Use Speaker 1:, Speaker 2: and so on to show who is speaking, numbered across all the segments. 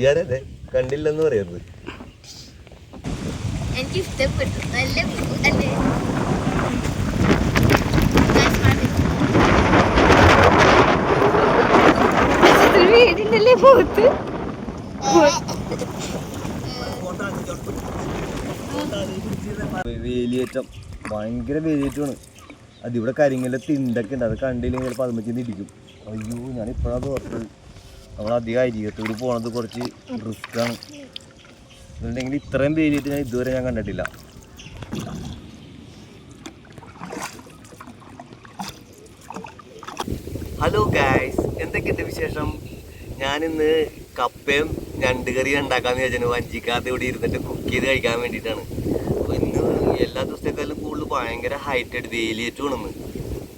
Speaker 1: ഞാനല്ലേ കണ്ടില്ലെന്ന് പറയുന്നത്.
Speaker 2: എനിക്ക് ഇഷ്ടപ്പെട്ടു. നല്ല അല്ലേ? വീടിന്റെ പോത്ത്
Speaker 1: വേലിയേറ്റം, ഭയങ്കര വേലിയേറ്റമാണ്. അതിവിടെ കരിങ്കല്ല് തിണ്ടൊക്കെ ഉണ്ട്, അത് കണ്ടില്ലെങ്കിൽ ചിലപ്പോൾ അത് വെച്ച് ഇടിക്കും. അയ്യോ, ഞാൻ ഇപ്പോഴത് ഓർത്തത്. നമ്മൾ അധികം അരികത്തോട് പോണത് കുറച്ച് റിസ്ക്കാണ്. അതുകൊണ്ടെങ്കിൽ ഇത്രയും വേലിയേറ്റ് ഞാൻ ഇതുവരെ ഞാൻ കണ്ടിട്ടില്ല. ഹലോ ഗായ്സ്, എന്തൊക്കെയുണ്ട് വിശേഷം? ഞാനിന്ന് കപ്പയും ഞണ്ട് കറിയും ഉണ്ടാക്കാമെന്ന് വിചാരിച്ചു. വഞ്ചിക്കാത്ത ഇവിടെ ഇരുന്നിട്ട് കുക്ക് ചെയ്ത് കഴിക്കാൻ വേണ്ടിയിട്ടാണ്. അപ്പോൾ ഇന്ന് എല്ലാ ദിവസത്തേക്കാളും കൂടുതൽ ഭയങ്കര ഹൈറ്റായിട്ട് വേലിയേറ്റുവാണെന്ന്,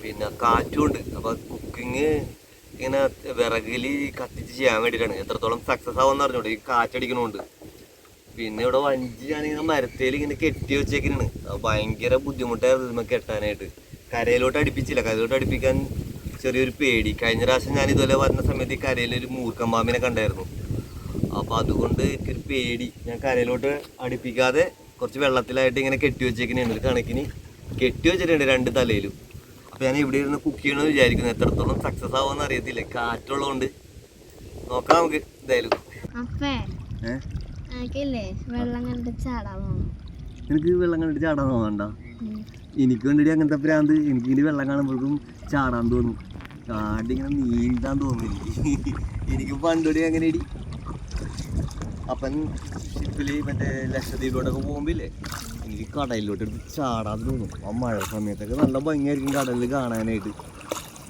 Speaker 1: പിന്നെ കാറ്റുമുണ്ട്. അപ്പോൾ കുക്കിങ് ഇങ്ങനെ വിറകിൽ കത്തിച്ച് ചെയ്യാൻ വേണ്ടിയിട്ടാണ്. എത്രത്തോളം സക്സസ് ആവുമെന്ന് അറിഞ്ഞോട്ടെ, ഈ കാറ്റടിക്കണമുണ്ട്. പിന്നെ ഇവിടെ വഞ്ചി ഞാനിങ്ങനെ മരത്തേൽ ഇങ്ങനെ കെട്ടി വെച്ചേക്കാണ്. ഭയങ്കര ബുദ്ധിമുട്ടായിരുന്നു ഇതിന്മേൽ കെട്ടാനായിട്ട്. കരയിലോട്ട് അടുപ്പിച്ചില്ല. കരയിലോട്ട് അടുപ്പിക്കാൻ ചെറിയൊരു പേടി. കഴിഞ്ഞ പ്രാവശ്യം ഞാൻ ഇതുപോലെ വരുന്ന സമയത്ത് ഈ കരയിലൊരു മൂർഖൻ പാമ്പിനെ കണ്ടായിരുന്നു. അപ്പോൾ അതുകൊണ്ട് എനിക്കൊരു പേടി. ഞാൻ കരയിലോട്ട് അടുപ്പിക്കാതെ കുറച്ച് വെള്ളത്തിലായിട്ട് ഇങ്ങനെ കെട്ടി വെച്ചേക്കുന്നതാണ്. ഒരു കണക്കിന് കെട്ടി വെച്ചിട്ടുണ്ട് രണ്ട് തലയിലും. അപ്പോൾ ഞാൻ ഇവിടെ ഇരുന്ന് കുക്ക് ചെയ്യണമെന്ന് വിചാരിക്കുന്നു. എത്രത്തോളം സക്സസ് ആവുമെന്ന് അറിയത്തില്ല, കാറ്റുള്ളതുകൊണ്ട്. നോക്കാം നമുക്ക് എന്തായാലും. എനിക്ക് വെള്ളം കണ്ടിട്ട് ചാടാൻ തോന്നണ്ട. എനിക്ക് വേണ്ടിയിട്ട് അങ്ങനത്തെ ഭ്രാന്ത്. എനിക്കിങ്ങനെ വെള്ളം കാണുമ്പോഴേക്കും ചാടാൻ തോന്നും. ചാടിങ്ങനെ നീന്താൻ തോന്നും എനിക്ക് പണ്ടോടി അങ്ങനെ ഇടി. അപ്പൻ ഷിപ്പിൽ മറ്റേ ലക്ഷദ്വീപിലോട്ടൊക്കെ പോകുമ്പില്ലേ, എനിക്ക് കടലിലോട്ട് എടുത്ത് ചാടാൻ തോന്നും. ആ മഴ സമയത്തൊക്കെ നല്ല ഭംഗിയായിരിക്കും കടലിൽ കാണാനായിട്ട്.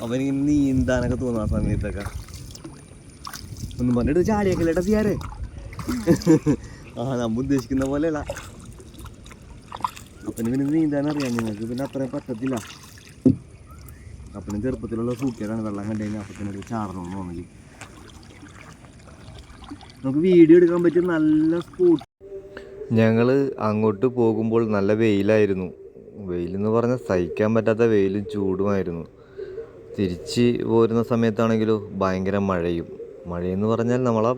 Speaker 1: അപ്പം എനിക്ക് നീന്താനൊക്കെ തോന്നും ആ സമയത്തൊക്കെ. ഒന്നും പറഞ്ഞിട്ട് ചാടിയേക്കല്ലേട്ടാ ചെയ്യാറേ. നമ്മൾ ഉദ്ദേശിക്കുന്ന പോലെയല്ല. അപ്പന് പിന്നെ നീന്താൻ അറിയാം, നിങ്ങൾക്ക് പിന്നെ അത്രയും പറ്റത്തില്ല. അപ്പനും ചെറുപ്പത്തിലുള്ള സൂക്കേടാണ്, വെള്ളം കണ്ടു കഴിഞ്ഞാൽ അപ്പത്തിനൊരു ചാടണമെന്ന് തോന്നില്ല. നമുക്ക് വീഡിയോ എടുക്കാൻ പറ്റിയ നല്ല സ്പോട്ട്. ഞങ്ങൾ അങ്ങോട്ട് പോകുമ്പോൾ നല്ല വെയിലായിരുന്നു. വെയിലെന്ന് പറഞ്ഞാൽ സഹിക്കാൻ പറ്റാത്ത വെയിലും ചൂടുമായിരുന്നു. തിരിച്ച് പോരുന്ന സമയത്താണെങ്കിലോ ഭയങ്കര മഴയും. മഴയെന്ന് പറഞ്ഞാൽ നമ്മളെ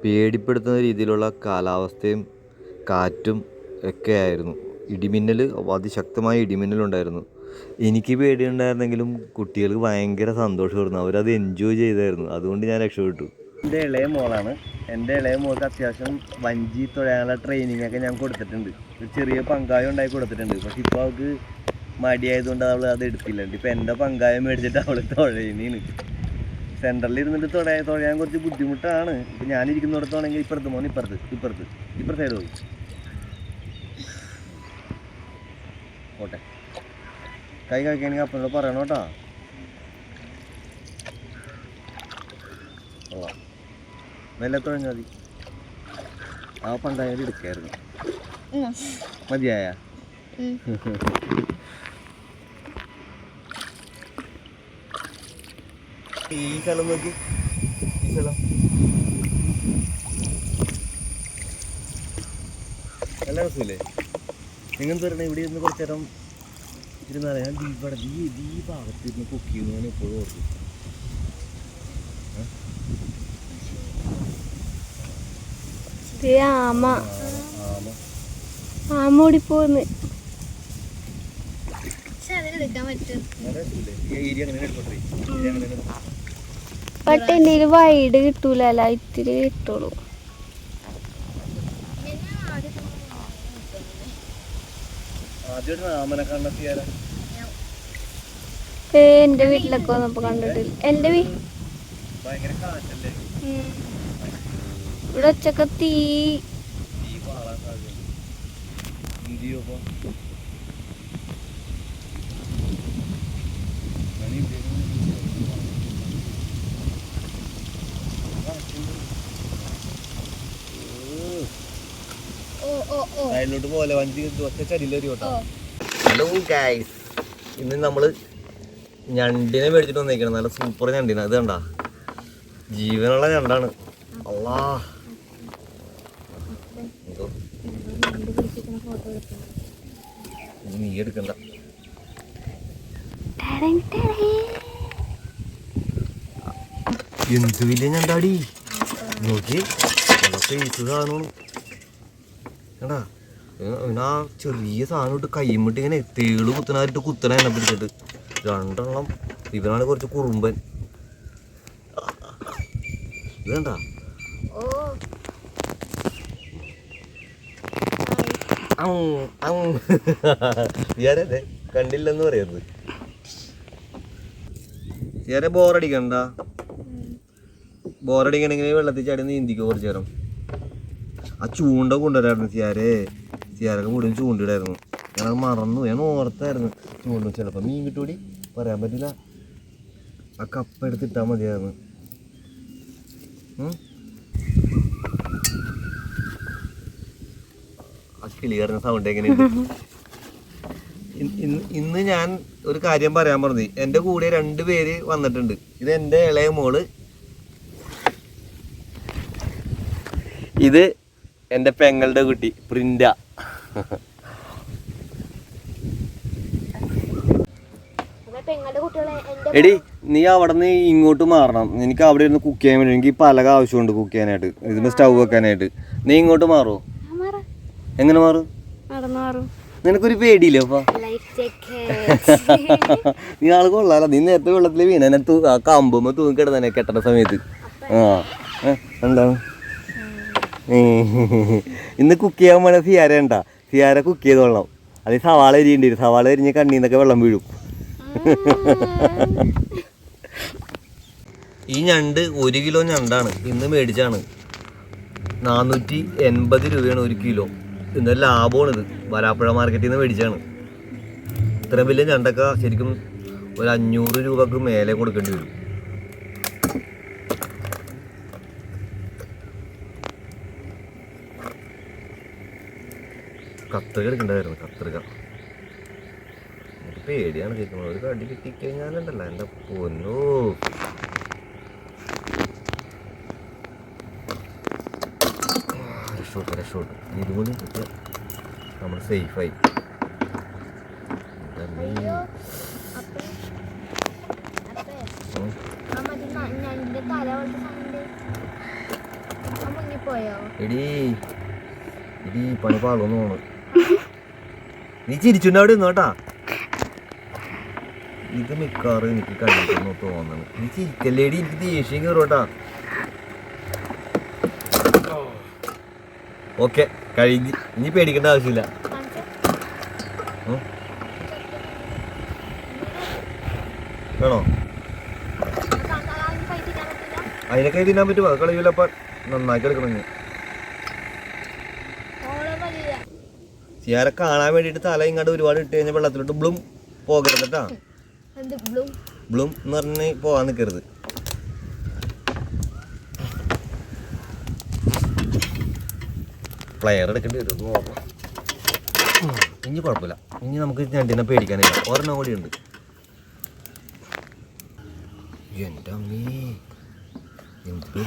Speaker 1: പേടിപ്പെടുത്തുന്ന രീതിയിലുള്ള കാലാവസ്ഥയും കാറ്റും ഒക്കെ ആയിരുന്നു. ഇടിമിന്നൽ, അതിശക്തമായ ഇടിമിന്നലുണ്ടായിരുന്നു. എനിക്ക് പേടിയുണ്ടായിരുന്നെങ്കിലും കുട്ടികൾക്ക് ഭയങ്കര സന്തോഷമായിരുന്നു. അവരത് എൻജോയ് ചെയ്തായിരുന്നു. അതുകൊണ്ട് ഞാൻ രക്ഷപ്പെട്ടു. എൻ്റെ ഇളയ മോളാണ്. എൻ്റെ ഇളയ മോൾക്ക് അത്യാവശ്യം വഞ്ചി തുഴയാനുള്ള ട്രെയിനിങ്ങൊക്കെ ഞാൻ കൊടുത്തിട്ടുണ്ട്. ഒരു ചെറിയ പങ്കായം ഉണ്ടാക്കി കൊടുത്തിട്ടുണ്ട്. പക്ഷെ ഇപ്പോൾ അവൾക്ക് മടിയായതുകൊണ്ട് അവൾ അത് എടുത്തില്ല. ഇപ്പോൾ എൻ്റെ പങ്കായം മേടിച്ചിട്ട് അവൾ തുഴയുന്നതാണ്. സെൻറ്ററിൽ ഇരുന്നിട്ട് തുഴയാൻ കുറച്ച് ബുദ്ധിമുട്ടാണ്. ഇപ്പം ഞാനിരിക്കുന്നിടത്താണെങ്കിൽ ഇപ്പുറത്ത് മോൻ ഇപ്പുറത്ത് സൈഡ് പോയി പോട്ടെ. കൈ കഴിക്കുകയാണെങ്കിൽ അപ്പനോട് പറയണം കേട്ടോ. ഓ, മെല്ലെ തുഴഞ്ഞാൽ മതി. ആ പണ്ടായാലും എടുക്കായിരുന്നു. മതിയായ ഈ സ്ഥലം നോക്കി, ഈ സ്ഥലം നല്ല രസമില്ലേ? നിങ്ങൾ തരണേ ഇവിടെ ഇരുന്ന് കുറച്ച് നേരം ഇരുന്നാൽ. ഞാൻ ഇവിടെ ഈ ഭാഗത്തിരുന്ന് കുക്ക് ചെയ്യുന്നു. ഞാൻ എപ്പോഴും ഓർക്കും.
Speaker 2: ഓടിപ്പോന്ന് പക്ഷെ എന്റെ വൈഡ് കിട്ടൂല, ഇത്തിരി കിട്ടുള്ളൂ. എന്റെ വീട്ടിലൊക്കെ വന്നപ്പോ കണ്ടിട്ടില്ല. എന്റെ ഇവിടെ ഒച്ചൊക്കെ തീ.
Speaker 1: സൈഡിലോട്ട് പോലെ വഞ്ചി ചരിയിലേറി കേട്ടോ. ഹലോ ഗൈസ്, ഇന്ന് നമ്മള് ഞണ്ടിനെ മേടിച്ചിട്ട് വന്നേക്കണം. നല്ല സൂപ്പർ ഞണ്ടിനെ. അത് കണ്ട, ജീവനുള്ള ഞണ്ടാണ്. അള്ളാ, എന്തോ നീ എടുക്കണ്ട. എന്ത് വലിയ ഞണ്ടാടി നോക്കി നല്ല സൈസ് സാധനമാണ് എടാ. ആ ചെറിയ സാധനം ഇട്ട് കൈമിട്ട് ഇങ്ങനെ തേള് കുത്തനായിട്ട് കുത്തണ എന്നെ പിടിച്ചിട്ട് രണ്ടെണ്ണം. ഇവനാണ് കുറച്ച് കുറുമ്പൻ. ഇതണ്ട ഞാനല്ലേ കണ്ടില്ലെന്ന് പറയുന്നത്. ഞാനെ ബോറടിക്കണ്ട. ബോറടിക്കണമെങ്കിൽ വെള്ളത്തിൽ ചാടി നീന്തിക്കോ കുറച്ചു നേരം. ആ ചൂണ്ട കൊണ്ടുവരായിരുന്നു സിയാരൊക്കെ മുഴുവൻ ചൂണ്ടിടായിരുന്നു. ഞാനത് മറന്നു. ഞാൻ ഓർത്തായിരുന്നു ചൂണ്ട. ചിലപ്പോൾ മീൻ കിട്ടൂടി പറയാൻ പറ്റില്ല. ആ കപ്പ എടുത്തിട്ടാൽ മതിയായിരുന്നു. ആ കിളി കയറുന്ന സൗണ്ട് എങ്ങനെയുണ്ട്? ഇന്ന് ഞാൻ ഒരു കാര്യം പറയാൻ പറഞ്ഞു. എൻ്റെ കൂടെ 2 പേര് വന്നിട്ടുണ്ട്. ഇത് എൻ്റെ ഇളയ മോള്, ഇത് എൻ്റെ പെങ്ങളുടെ കുട്ടി പ്രിൻഡ. എടി നീ അവിടെ നിന്ന് ഇങ്ങോട്ട് മാറണം. എനിക്ക് അവിടെ ഇരുന്ന് കുക്ക് ചെയ്യാൻ വേണ്ടി. എനിക്ക് പലക ആവശ്യമുണ്ട് കുക്ക് ചെയ്യാനായിട്ട്, ഇതിന് സ്റ്റൗ വെക്കാനായിട്ട്. നീ ഇങ്ങോട്ട് മാറുമോ? എങ്ങനെ മാറും? നിനക്കൊരു പേടിയില്ലേ അപ്പൊ? നീ ആള് കൊള്ളാലോ. നീ നേരത്തെ വെള്ളത്തിൽ വീണ ആ കമ്പുമ്പോ തൂങ്ങി കിടന്നെ കെട്ടണ സമയത്ത്. എന്താണ് ഇന്ന് കുക്ക് ചെയ്യാൻ വേണ്ട സിയാര ഉണ്ടാ. സിയാര കുക്ക് ചെയ്തോളാം. അത് സവാള അരിയേണ്ടി വരും. സവാള അരിഞ്ഞ് കണ്ണീന്നൊക്കെ വെള്ളം വീഴും. ഈ ഞണ്ട് 1 കിലോ ഞണ്ടാണ്. ഇന്ന് മേടിച്ചാണ് 480 രൂപയാണ് 1 കിലോ. ഇന്ന് ലാഭമാണിത്. വരാപ്പുഴ മാർക്കറ്റിൽ നിന്ന് മേടിച്ചാണ്. ഇത്രയും വലിയ ഞണ്ടൊക്കെ ശരിക്കും ഒരു 500 രൂപക്ക് മേലെ കൊടുക്കേണ്ടി വരും. കത്രിക എടുക്കണ്ടായിരുന്നു. കത്രിക എനിക്ക് പേടിയാണ് കേൾക്കുന്നത്. ഒരു കടി കിട്ടിക്കഴിഞ്ഞാലുണ്ടല്ലോ എൻ്റെ പൊന്നോ. രക്ഷോട്ട് ഇതുകൊണ്ട് കിട്ടിയ നമ്മൾ സേഫായി. എടീ പണി പാളൊന്നു പോണ്. നീ ചിരിച്ചുണ്ട് അവിടെ ഇരുന്നു കേട്ടാ. ഇത് മിക്കാറും എനിക്ക് കണ്ടിട്ടൊന്നു തോന്നണം. നീ ചിരിക്കല്ലേടി, എനിക്ക് ദേഷ്യം കയറും കേട്ടാ. ഓക്കെ കഴിഞ്ഞ്. ഇനി പേടിക്കേണ്ട ആവശ്യമില്ല. വേണോ? അതിനൊക്കെ തിന്നാൻ പറ്റുമോ? കളയൂല. അപ്പം നന്നാക്കി എടുക്കണം. സിയാരെ കാണാൻ വേണ്ടിയിട്ട് തല ഇങ്ങോട്ട് ഒരുപാട് ഇട്ട് കഴിഞ്ഞാൽ വെള്ളത്തിലോട്ട് ബ്ലൂം പോകരുത് കേട്ടാ. ബ്ലൂം എന്ന് പറഞ്ഞ് പോകാൻ നിൽക്കരുത്. പ്ലെയർ എടുക്കേണ്ടി വരും. നോക്കാം. ഇനി കുഴപ്പമില്ല. ഇനി നമുക്ക് ഞണ്ടിനെ പേടിക്കാനില്ല. ഒരെണ്ണം കൂടി ഉണ്ട്. എൻ്റെ അമ്മേ എന്ത്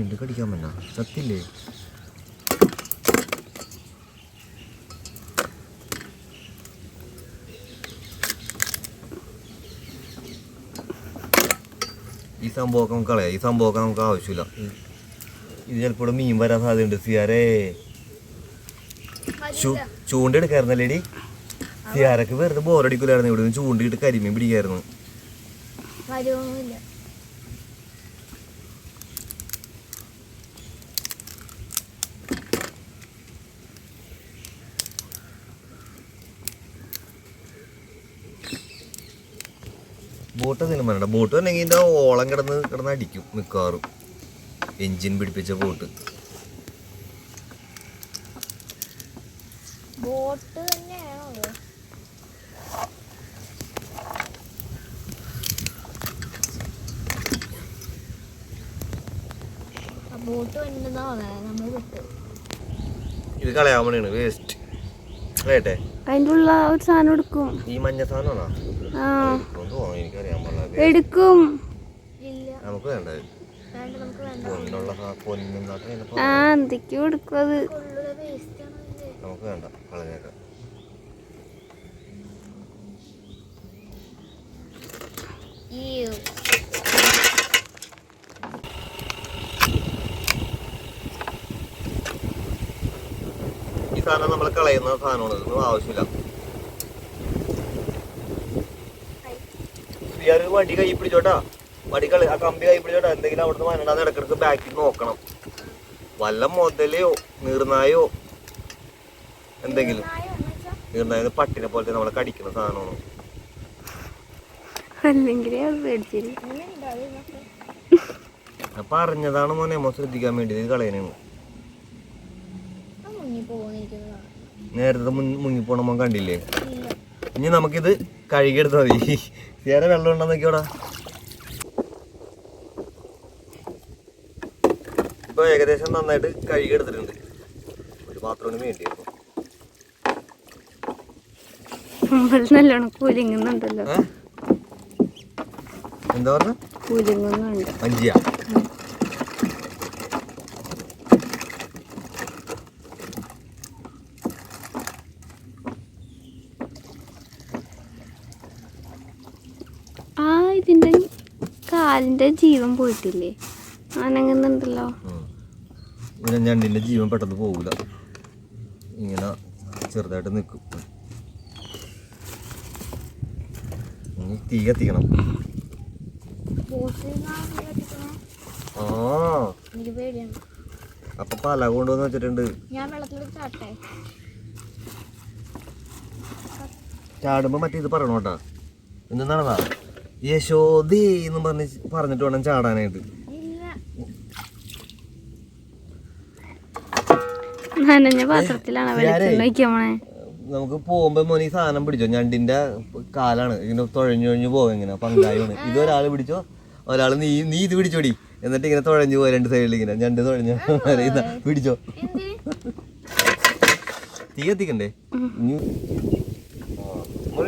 Speaker 1: എന്ത് കടിക്കാൻ പറ്റാ സത്തില്ലേ? ഈ സംഭവമൊക്കെ നമുക്ക് കളയാം. ഈ സംഭവമൊക്കെ നമുക്ക് ആവശ്യമില്ല. ഇത് ചിലപ്പോൾ മീൻ വരാൻ സാധ്യതയുണ്ട്. സിയാരേ ചൂണ്ടെടുക്കായിരുന്നല്ലേടി? സിയാരക്ക് വെറുതെ ബോറടിക്കൂലായിരുന്നു. ഇവിടെ നിന്ന് ചൂണ്ടിയിട്ട് കരിമീൻ പിടിക്കായിരുന്നു. ബോട്ട് എന്തെങ്കിലും വേണ്ട. ബോട്ട് വന്നെങ്കിൽ ഇതിൻ്റെ ഓളം കിടന്ന് അടിക്കും മിക്കവാറും. എൻജിൻ പിടിപ്പിച്ച ബോട്ട്. ഇത് കളയാൻ വേണ്ടിയാണ്. വേസ്റ്റ് കേട്ടെ.
Speaker 2: അതിൻ്റെ ഉള്ള ഒരു സാധനം എടുക്കും.
Speaker 1: ഈ മഞ്ഞ സാധനമാണോ? എനിക്കറിയാൻ പാടില്ല.
Speaker 2: എടുക്കും.
Speaker 1: നമുക്ക് വേണ്ടത്
Speaker 2: ആ എന്തൊക്കെയോ എടുക്കും അത്.
Speaker 1: നമുക്ക് വേണ്ട, കളഞ്ഞേക്കാം. ഈ സാധനം നമ്മൾ കളയുന്ന സാധനമാണ്, ഇതൊന്നും ആവശ്യമില്ല. ഇയാള് വടി കൈ പിടിച്ചോട്ടാ, ആ കമ്പി കൈ പിടിച്ചോട്ടാ. എന്തെങ്കിലും അവിടുന്ന് വരണ്ടാന്ന് ഇടക്കിടക്ക് ബാക്കിൽ നോക്കണം. വല്ല മുതലയോ നീർനായോ എന്തെങ്കിലും. നീർനായ പട്ടിനെ പോലത്തെ നമ്മളെ കടിക്കുന്ന സാധനമാണ്. പറഞ്ഞതാണ് മോനെ, മോ ശ്രദ്ധിക്കാൻ വേണ്ടി ഇത് കളയനാണ്. നേരത്തെ മുങ്ങിപ്പോണ മോൻ കണ്ടില്ലേ? ഇനി നമുക്കിത് കഴുകിയെടുത്താൽ മതി. വേറെ വെള്ളം ഉണ്ടോ നോക്കിയോടാ. ഇപ്പൊ ഏകദേശം നന്നായിട്ട് കഴുകിയെടുത്തിട്ടുണ്ട്. ഒരു പാത്രത്തിന് വേണ്ടിയായിരുന്നു.
Speaker 2: നല്ലോണം കൂലിങ്ങുന്നുണ്ടല്ലോ.
Speaker 1: എന്താ പറഞ്ഞ?
Speaker 2: കൂലിങ്ങുന്നുണ്ട്.
Speaker 1: വഞ്ചിയാ?
Speaker 2: ഇതിന്റെ കാലിന്റെ ജീവൻ പോയിട്ടില്ലേ? അനങ്ങുന്നുണ്ടല്ലോ.
Speaker 1: ഞണ്ടിന്റെ ജീവൻ പെട്ടെന്ന് പോകൂല, ഇങ്ങനെ ചെറുതായിട്ട് നിൽക്കും. തീ കത്തിക്കണം. അപ്പൊ പല കൊണ്ടുവന്ന് വെച്ചിട്ടുണ്ട്. ചാടുമ്പോ മറ്റേ ഇത് പറയണോട്ടാ, എന്തെന്നാണെന്നാ യശോദി എന്ന് പറഞ്ഞിട്ട് വേണം ചാടാനായിട്ട്. നമുക്ക് പോകുമ്പോ മോനെ ഈ സാധനം പിടിച്ചോ, ഞണ്ടിന്റെ കാലാണ് ഇങ്ങനെ തുഴഞ്ഞു പോകാം. ഇങ്ങനെ പങ്കായാണ് ഇത്. ഒരാള് പിടിച്ചോ, ഒരാള് നീ ഇത് പിടിച്ചോടി. എന്നിട്ട് ഇങ്ങനെ തുഴഞ്ഞു പോവാ രണ്ട് സൈഡിൽ. ഇങ്ങനെ ഞണ്ട് തുഴഞ്ഞു പിടിച്ചോ. തീ കത്തിക്കണ്ടേ?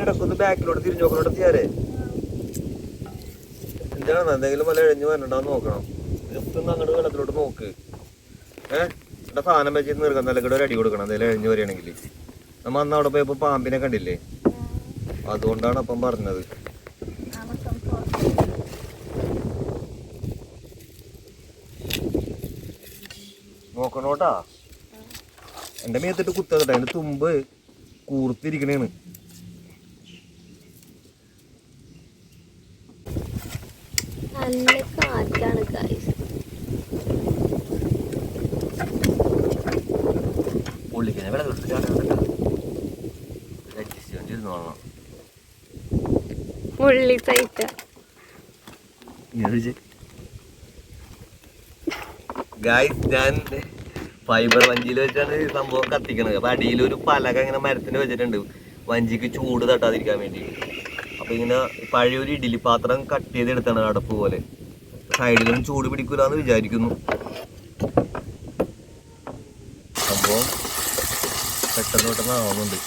Speaker 1: ഇടക്കൊന്ന് ബാക്കിലോട്ട് തിരിഞ്ഞു നോക്കണോട്ട് തീരെ എന്താണ് എന്തെങ്കിലും വല്ല എഴഞ്ഞു വരണ്ടാന്ന് നോക്കണം. ജസ്റ്റ് ഒന്ന് അങ്ങോട്ട് വെള്ളത്തിലോട്ട് നോക്ക്. ഇവിടെ സാധനം വെച്ച് നിർക്കാൻ നല്ല ഒരു അടി കൊടുക്കണം എന്തെങ്കിലും എഴഞ്ഞു വരികയാണെങ്കിൽ. നമ്മ അന്ന് അവിടെ പോയപ്പോ പാമ്പിനെ കണ്ടില്ലേ? അതുകൊണ്ടാണ് അപ്പം പറഞ്ഞത്. നോക്കണോട്ടാ, എന്റെ മേത്തിട്ട് കുത്തതട്ടെ. അതിന്റെ തുമ്പ് കൂർത്തിരിക്കണേണ്.
Speaker 2: നല്ല കാറ്റാണ് ഗൈസ്.
Speaker 1: പുള്ളിക്കനെ വെള്ളത്തിലോട്ട് ചാടാൻ
Speaker 2: പുള്ളി സൈറ്റ.
Speaker 1: ഗായ്സ്, ഞാൻ ഫൈബർ വഞ്ചിയിൽ വെച്ചാണ് സംഭവം കത്തിക്കണത്. അപ്പൊ അടിയിലൊരു പലക ഇങ്ങനെ മരത്തിന് വെച്ചിട്ടുണ്ട്, വഞ്ചിക്ക് ചൂട് തട്ടാതിരിക്കാൻ വേണ്ടി. അപ്പൊ ഇങ്ങനെ പഴയൊരു ഇഡ്ഡലി പാത്രം കട്ട് ചെയ്തെടുത്താണ് അടപ്പ് പോലെ. സൈഡിലൊന്നും ചൂട് പിടിക്കൂലെന്ന് വിചാരിക്കുന്നു. സംഭവം പെട്ടെന്ന് ആവുന്നുണ്ട്.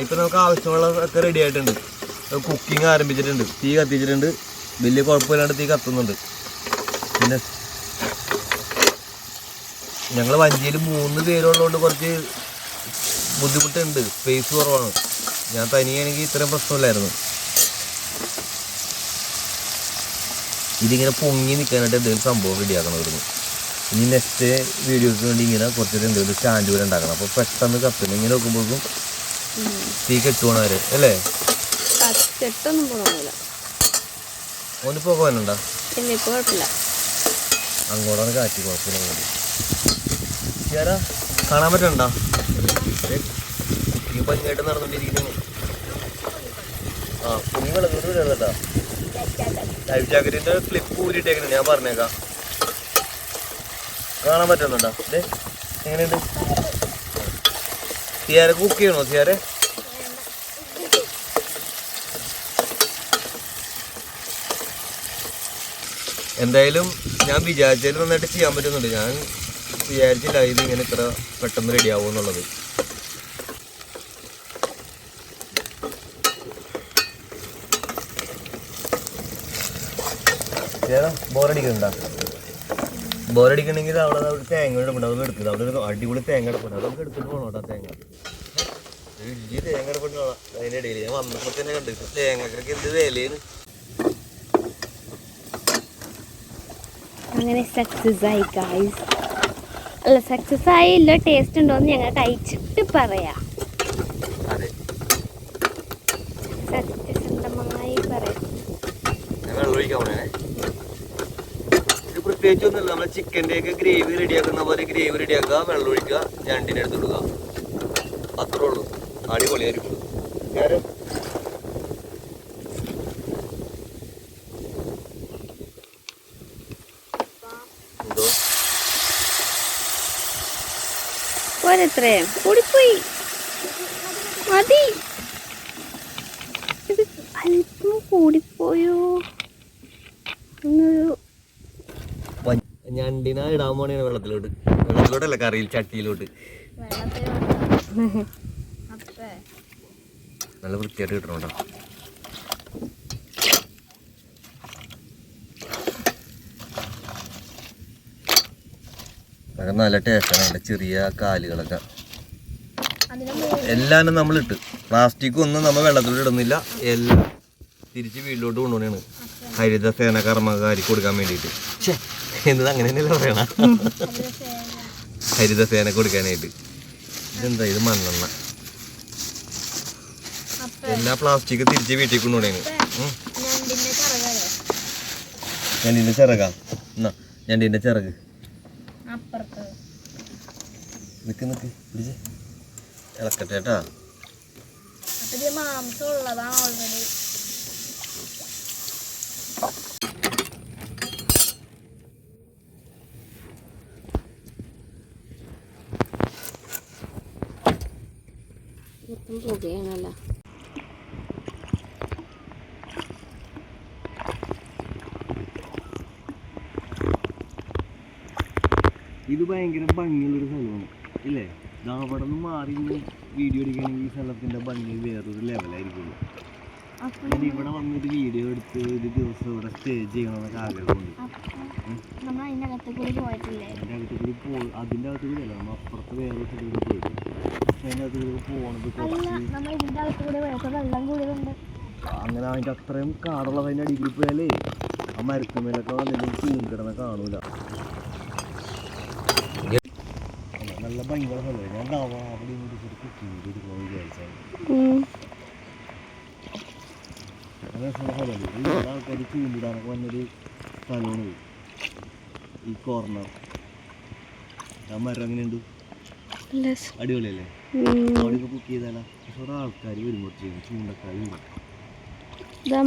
Speaker 1: ഇപ്പൊ നമുക്ക് ആവശ്യമുള്ള ഒക്കെ റെഡി ആയിട്ടുണ്ട്. കുക്കിംഗ് ആരംഭിച്ചിട്ടുണ്ട്, തീ കത്തിച്ചിട്ടുണ്ട്. വലിയ കുഴപ്പമില്ലാണ്ട് തീ കത്തുന്നുണ്ട്. പിന്നെ ഞങ്ങൾ വഞ്ചിയിൽ 3 പേരുള്ളതുകൊണ്ട് കുറച്ച് ബുദ്ധിമുട്ടുണ്ട്, സ്പേസ് കുറവാണ്. ഞാൻ തനിയാണെങ്കിൽ ഇത്രയും പ്രശ്നമില്ലായിരുന്നു. ഇതിങ്ങനെ പൊങ്ങി നിൽക്കാനായിട്ട് എന്തെങ്കിലും സംഭവം റെഡിയാക്കണം ഇവിടുന്ന്. ഇനി നെക്സ്റ്റ് വീഡിയോക്ക് വേണ്ടി ഇങ്ങനെ കുറച്ച് എന്തെങ്കിലും സ്റ്റാൻഡ് പോലെ ഉണ്ടാക്കണം. അപ്പോൾ പെട്ടെന്ന് കത്തുന്നു. ഇങ്ങനെ നോക്കുമ്പോഴേക്കും തീ കെട്ടുപോണ വരെ അല്ലേ? ഓന് പോകാനുണ്ടോ? അങ്ങോട്ടാണ് കാറ്റ്, കുഴപ്പമില്ല. ചേരാ കാണാൻ പറ്റണ്ട, കുക്കിങ് ഭംഗിയായിട്ട് നടന്നുകൊണ്ടിരിക്കുന്നു. കുഞ്ഞി വെള്ളത്തോട്ട് വരാ. ലൈഫ് ജാക്കറ്റിന്റെ ക്ലിപ്പ് ഊരിട്ടേക്കണം, ഞാൻ പറഞ്ഞേക്കാം. കാണാൻ പറ്റുന്നുണ്ടോ? എങ്ങനെയുണ്ട്? സിയാരെ കുക്ക് ചെയ്യണോ? സിയാരെ എന്തായാലും ഞാൻ വിചാരിച്ചതിൽ നന്നായിട്ട് ചെയ്യാൻ പറ്റുന്നുണ്ട്. ഞാൻ വിചാരിച്ചില്ല ഇത് ഇങ്ങനെ ഇത്ര പെട്ടെന്ന് റെഡി ആവും എന്നുള്ളത്. ബോറടിക്കണമെങ്കിൽ അവിടെ തേങ്ങ എടുപ്പുണ്ട്, അതൊക്കെ എടുക്കുന്നത്. അവിടെ ഒരു അടിപൊളി തേങ്ങ എടുപ്പുണ്ട്, അതൊക്കെ എടുത്തിട്ട് പോകണോട്ടാ തേങ്ങ. വലിയ തേങ്ങ എടുപ്പുണ്ട് അതിൻ്റെ ഇടയിൽ. ഞാൻ വന്നപ്പോൾ തന്നെ കണ്ടു തേങ്ങക്കൊക്കെ എന്ത് വിലയാണ്.
Speaker 2: അങ്ങനെ സക്സസ് ആയി ഗൈസ്. അല്ല സക്സസ് ആയില്ല, ടേസ്റ്റ് ഉണ്ടോന്ന് ഞങ്ങൾ കഴിച്ചിട്ട് പറയാം.
Speaker 1: അതെ,
Speaker 2: സത്യസന്ധമായി പറയാം.
Speaker 1: ഞാൻ വെള്ളം ഒഴിക്കാൻ പോണേ. ഇത് പ്രത്യേകിച്ച് ഒന്നുമില്ല, നമ്മൾ ചിക്കൻ്റെ ഒക്കെ ഗ്രേവി റെഡിയാക്കുന്ന പോലെ ഗ്രേവി റെഡിയാക്കുക, വെള്ളം ഒഴിക്കുക, ഞണ്ടിനെ എടുത്തിടുക, അത്രേ ഉള്ളൂ. അടിപൊളിയായിരിക്കും. എന്തോ
Speaker 2: പോരത്രേ കൂടിപ്പോയി, മതി. ഇത് അല്പം കൂടിപ്പോയോ എന്നൊരു.
Speaker 1: ഞണ്ടിനെ ഇടാൻ പോണേണ് വെള്ളത്തിലോട്ടല്ല കറിയിൽ, ചട്ടിയിലോട്ട്. നല്ല വൃത്തിയായിട്ട് കിട്ടണോട്ടോ. അതൊക്കെ നല്ല ടേസ്റ്റാണ്. അതിൻ്റെ ചെറിയ കാലുകളൊക്കെ എല്ലാനും നമ്മളിട്ട്, പ്ലാസ്റ്റിക് ഒന്നും നമ്മൾ വെള്ളത്തിലോട്ട് ഇടുന്നില്ല, എല്ലാം തിരിച്ച് വീട്ടിലോട്ട് കൊണ്ടുപോകണേണ് ഹരിതസേന കർമ്മകാരി കൊടുക്കാൻ വേണ്ടിയിട്ട്. എന്നത് അങ്ങനെ തന്നെയല്ല പറയണ, ഹരിതസേന കൊടുക്കാനായിട്ട്. ഇതെന്താ ഇത്? മണ്ണെണ്ണ. എല്ലാ പ്ലാസ്റ്റിക് തിരിച്ച് വീട്ടിൽ കൊണ്ടുപോകണേന്. ഞണ്ടിൻ്റെ ചിറകാ എന്നാ, ഞണ്ടിൻ്റെ ചിറക്. നിക്ക് നിക്ക് പിടിച്ച് ഇളക്കട്ടെ കേട്ടാ.
Speaker 2: പോകുകയാണല്ലോ.
Speaker 1: ഇത് ഭയങ്കര ഭംഗിയുള്ളൊരു സ്ഥലമാണ് ഇല്ലേ? അവിടെ നിന്ന് മാറി വീഡിയോ എടുക്കുകയാണെങ്കിൽ ഈ സ്ഥലത്തിൻ്റെ ഭംഗി വേറൊരു ലെവലായിരിക്കുള്ളൂ. ഞാൻ ഇവിടെ വന്നൊരു വീഡിയോ എടുത്ത് ഒരു ദിവസം ഇവിടെ സ്റ്റേ ചെയ്യണമെന്നൊക്കെ ആഗ്രഹമുണ്ട്. അതിൻ്റെ അകത്ത് കൂടി അല്ല, നമ്മൾ അപ്പുറത്ത് വേറെ സ്ഥലത്ത് പോയിട്ട് അതിൻ്റെ അകത്ത് കൂടി പോകണത് അങ്ങനെ. അതിൻ്റെ അത്രയും കാടുള്ളത് അതിൻ്റെ അടിയിൽ പോയാലേ ആ മരത്തുമേലൊക്കെ വന്നിട്ട് ചൂണ്ടിടന്ന കാണൂല. നല്ല ഭയങ്കര സ്ഥലമാണ്. ഞാൻ അവിടെ ഇങ്ങോട്ട് കുക്കിംഗ് എടുക്കണമെന്ന് വിചാരിച്ചാൽ ആൾക്കാർ ചൂണ്ടിടാനൊക്കെ വന്നൊരു സ്ഥലമാണ് ഈ കോർണർ. ആ മരം അങ്ങനെയുണ്ട്, അടിപൊളിയല്ലേ? അവിടെ കുക്ക് ചെയ്താലോ. പക്ഷെ അവിടെ ആൾക്കാർ വരുമ്പോൾ ചെയ്യും, ചൂണ്ടക്കാർ വരും.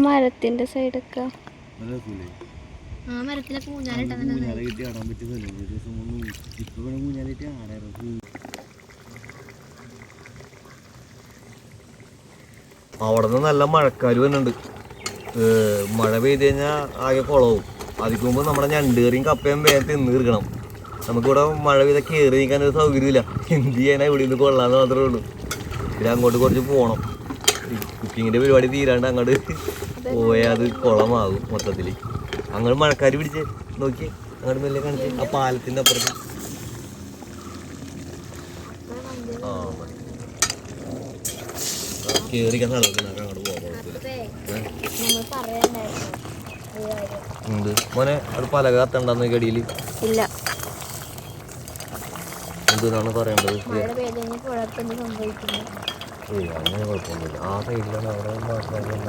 Speaker 2: മരത്തിന്റെ സൈഡൊക്കെ
Speaker 1: നല്ല രസമില്ലേ? ഊഞ്ഞാലായിട്ട് ആടാൻ പറ്റിയ സ്ഥലമാണ്. ഒരു ദിവസം ഇപ്പൊ വേണം ഊഞ്ഞാലായിട്ട് ആടായിരുന്നു. അവിടെ നിന്ന് നല്ല മഴക്കാർ വരുന്നുണ്ട്. മഴ പെയ്ത് കഴിഞ്ഞാൽ ആകെ കുളവും. അതിക്ക് മുമ്പ് നമ്മുടെ ഞണ്ടുകറിയും കപ്പയും വേഗം തിന്ന് തീർക്കണം. നമുക്കിവിടെ മഴ പെയ്താൽ കയറി നിൽക്കാനൊരു സൗകര്യമില്ല. എന്ത് ചെയ്യാനാ ഇവിടെ നിന്ന് കൊള്ളാന്ന് മാത്രമേ ഉള്ളൂ. പിന്നെ അങ്ങോട്ട് കുറച്ച് പോകണം. കുക്കിങ്ങിൻ്റെ പരിപാടി തീരാണ്ട് അങ്ങോട്ട് പോയാൽ അത് കുളമാകും മൊത്തത്തിൽ. അങ്ങോട്ട് മഴക്കാർ പിടിച്ച് നോക്കി അങ്ങോട്ട് മെല്ലെ കാണിച്ച് ആ പാലത്തിൻ്റെ അപ്പുറത്ത്. ആ കയറിക്കാൻ സ്ഥലമൊക്കെ അങ്ങോട്ട് പോകാൻ എന്ത് മോനെ അവിടെ പലക കത്തണ്ടെന്ന് കടിയിൽ
Speaker 2: ഇല്ല.
Speaker 1: എന്തിനാണ് പറയേണ്ടത്? ഏയ് അങ്ങനെ കുഴപ്പമൊന്നുമില്ല. ആ സൈഡിലാണ് അവിടെ പ്രശ്നമൊന്നുമില്ല.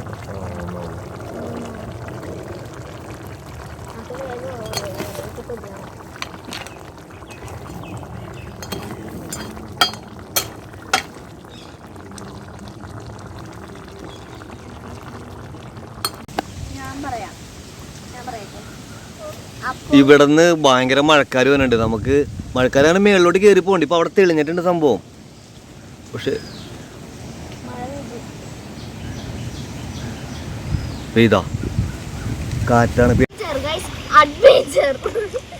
Speaker 1: ഇവിടുന്ന് ഭയങ്കര മഴക്കാർ വരുന്നുണ്ട്. നമുക്ക് മഴക്കാരാണ് മേളിലോട്ട് കയറി പോകണ്ട. ഇപ്പൊ അവിടെ തെളിഞ്ഞിട്ടുണ്ട് സംഭവം. പക്ഷെ പെയ്താ കാറ്റാണ്.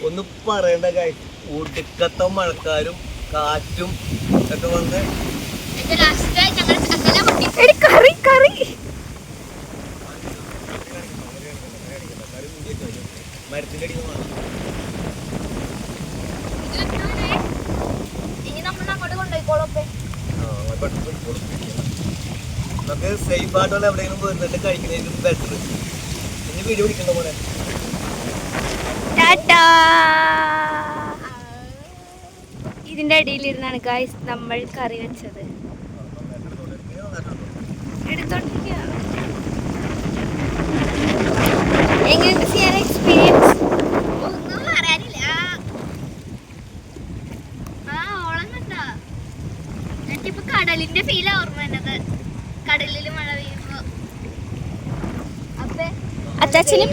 Speaker 1: ഒന്നും പറയണ്ട ഗൈസ്, ഒടുക്കത്തെ മഴക്കാരും കാറ്റും ഒക്കെ വന്ന് മരത്തിന്റെ അടിയിൽ നിന്ന്
Speaker 2: ഇനി നമ്മൾ അങ്ങോട്ട് കൊണ്ടുപോയിക്കോളൂ.
Speaker 1: നമുക്ക് സേഫ് ആയിട്ടുള്ള എവിടെയെങ്കിലും പോയിരുന്നിട്ട് കഴിക്കുന്നതിന് ബെറ്റർ. ഇനി വീഡിയോ പിടിക്കണ്ട പോലെ
Speaker 2: ഇതിന്റെ അടിയിലിരുന്നാണ് ഗായ്സ് നമ്മൾ കറി വെച്ചത്. എടുത്തോണ്ടിരിക്കുകയാണ്. എങ്ങനെയുണ്ട് സിയാന എക്സ്പീരിയൻസ്? ഒന്നും പറയാനില്ല. ഓളം കണ്ടോ? എനിക്കിപ്പോ കടലിന്റെ ഫീലാ ഓർമ്മ വരുന്നത്. കടലിൽ മഴ പെയ്യുമ്പോ അച്ചാച്ചനും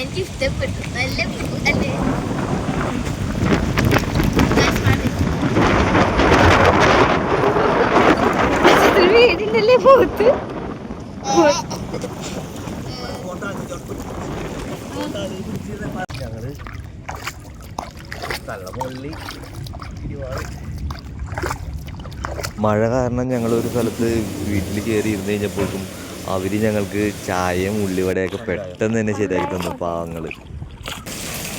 Speaker 2: എനിക്ക് ഇഷ്ടപ്പെട്ടു. നല്ല വ്യൂ അല്ലേ? വീടിൻ്റെ പോത്ത്
Speaker 1: ഞങ്ങള് തള്ളമുള്ളി മഴ കാരണം ഞങ്ങളൊരു സ്ഥലത്ത് വീട്ടിൽ കയറി ഇരുന്ന് കഴിഞ്ഞപ്പോഴേക്കും അവർ ഞങ്ങൾക്ക് ചായയും ഉള്ളിവടയൊക്കെ പെട്ടെന്ന് തന്നെ ശരിയാക്കി തന്നു പാവങ്ങൾ.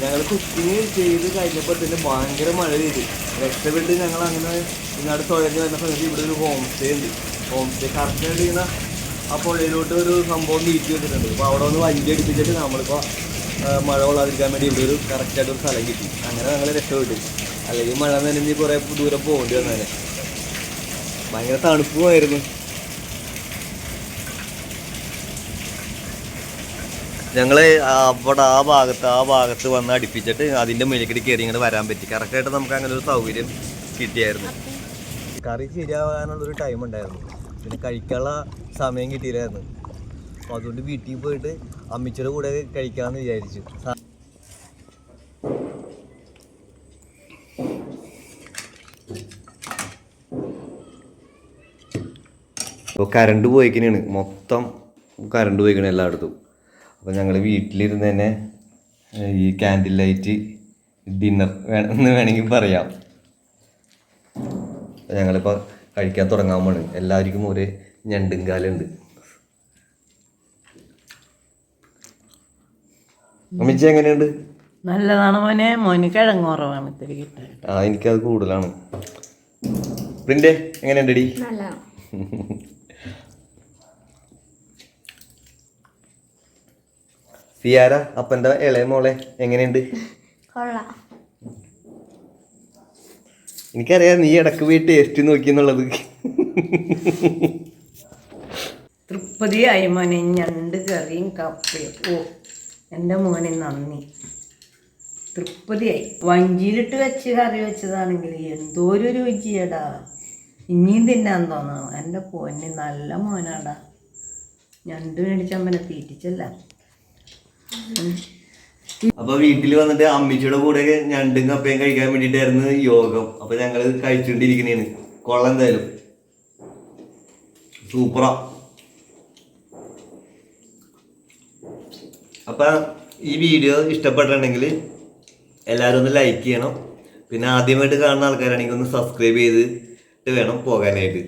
Speaker 1: ഞങ്ങൾ കുക്കിങ് ചെയ്ത് കഴിഞ്ഞപ്പോൾ തന്നെ ഭയങ്കര മഴ പെയ്തു. രക്ഷപ്പെട്ട് ഞങ്ങൾ അങ്ങനെ ഇങ്ങോട്ട് തുഴഞ്ഞ് വരുന്ന സമയത്ത് ഇവിടെ ഒരു ഹോം സ്റ്റേ ഉണ്ട്. ഹോം സ്റ്റേ കറക്റ്റായിട്ട് ചെയ്യുന്ന ആ പുഴയിലോട്ട് ഒരു സംഭവം നീട്ടി വെച്ചിട്ടുണ്ട്. അപ്പോൾ അവിടെ ഒന്ന് വഞ്ചി അടിപ്പിച്ചിട്ട് നമ്മളിപ്പോൾ മഴ കൊള്ളാതിരിക്കാൻ വേണ്ടി ഇവിടെ ഒരു കറക്റ്റായിട്ടൊരു സ്ഥലം കിട്ടി. അങ്ങനെ ഞങ്ങൾ രക്ഷപ്പെട്ടു. അല്ലെങ്കിൽ മഴ നനഞ്ഞ് കുറേ ദൂരം പോകേണ്ടി വന്നേനെ. ഭയങ്കര തണുപ്പുമായിരുന്നു. ഞങ്ങൾ അവിടെ ആ ഭാഗത്ത് വന്ന് അടുപ്പിച്ചിട്ട് അതിൻ്റെ മേലേക്കിട്ട് കയറി ഇങ്ങനെ വരാൻ പറ്റി. കറക്റ്റായിട്ട് നമുക്ക് അങ്ങനെ ഒരു സൗകര്യം കിട്ടിയായിരുന്നു. കറി ശരിയാവാനുള്ളൊരു ടൈം ഉണ്ടായിരുന്നു. പിന്നെ കഴിക്കാനുള്ള സമയം കിട്ടിയില്ലായിരുന്നു. അപ്പോൾ അതുകൊണ്ട് വീട്ടിൽ പോയിട്ട് അമ്മിച്ചിയുടെ കൂടെ കഴിക്കാമെന്ന് വിചാരിച്ചു. ഇപ്പോൾ കറണ്ട് പോയിക്കണേണ്, മൊത്തം കറണ്ട് പോയിക്കണ എല്ലായിടത്തും. അപ്പോൾ ഞങ്ങൾ വീട്ടിലിരുന്ന് തന്നെ ഈ ക്യാൻഡിൽ ലൈറ്റ് ഡിന്നർ എന്ന് വേണമെങ്കിൽ പറയാം. ഞങ്ങളിപ്പോൾ കഴിക്കാൻ തുടങ്ങാൻ പോണ്. എല്ലാവർക്കും ഒരു ഞണ്ടും കാലുണ്ട്. അമ്മിച്ചി എങ്ങനെയുണ്ട്?
Speaker 3: നല്ലതാണ് മോനെ. മോന് കിഴങ്ങ് കുറവാണ് ഇത്തിരി കിട്ടാൻ.
Speaker 1: എനിക്കത് കൂടുതലാണ്. പ്രിൻ്റെ എങ്ങനെയുണ്ടടി? സിയാര അപ്പൻ്റെ ഇളയ മോളെ എങ്ങനെയുണ്ട്? എനിക്കറിയാം നീ ഇടക്ക് പോയി ടേസ്റ്റ് നോക്കിയെന്നുള്ളത്.
Speaker 3: തൃപ്തിയായി മോനെ. ഞണ്ട് കറിയും കപ്പയും. ഓ എൻ്റെ മോനെ നന്ദി. തൃപ്തിയായി. വഞ്ചിയിലിട്ട് വെച്ച് കറി വെച്ചതാണെങ്കിൽ എന്തോ ഒരു രുചിയടാ. ഇനിയും തിന്നാൻ തോന്നണം. എൻ്റെ പൊന്നെ നല്ല മോനാടാ. ഞണ്ട് മേടിച്ചമ്മനെ തീറ്റിച്ചല്ല.
Speaker 1: അപ്പൊ വീട്ടിൽ വന്നിട്ട് അമ്മിച്ചിയുടെ കൂടെ ഞണ്ടും കപ്പയും കഴിക്കാൻ വേണ്ടിട്ടായിരുന്നു യോഗം. അപ്പൊ ഞങ്ങള് കഴിച്ചുകൊണ്ടിരിക്കുന്നതാണ്. കൊള്ളാം, എന്തായാലും സൂപ്പറാ. അപ്പൊ ഈ വീഡിയോ ഇഷ്ടപ്പെട്ടിട്ടുണ്ടെങ്കിൽ എല്ലാവരും ഒന്ന് ലൈക്ക് ചെയ്യണം. പിന്നെ ആദ്യമായിട്ട് കാണുന്ന ആൾക്കാരാണെങ്കിൽ ഒന്ന് സബ്സ്ക്രൈബ് ചെയ്തിട്ട് വേണം പോകാനായിട്ട്.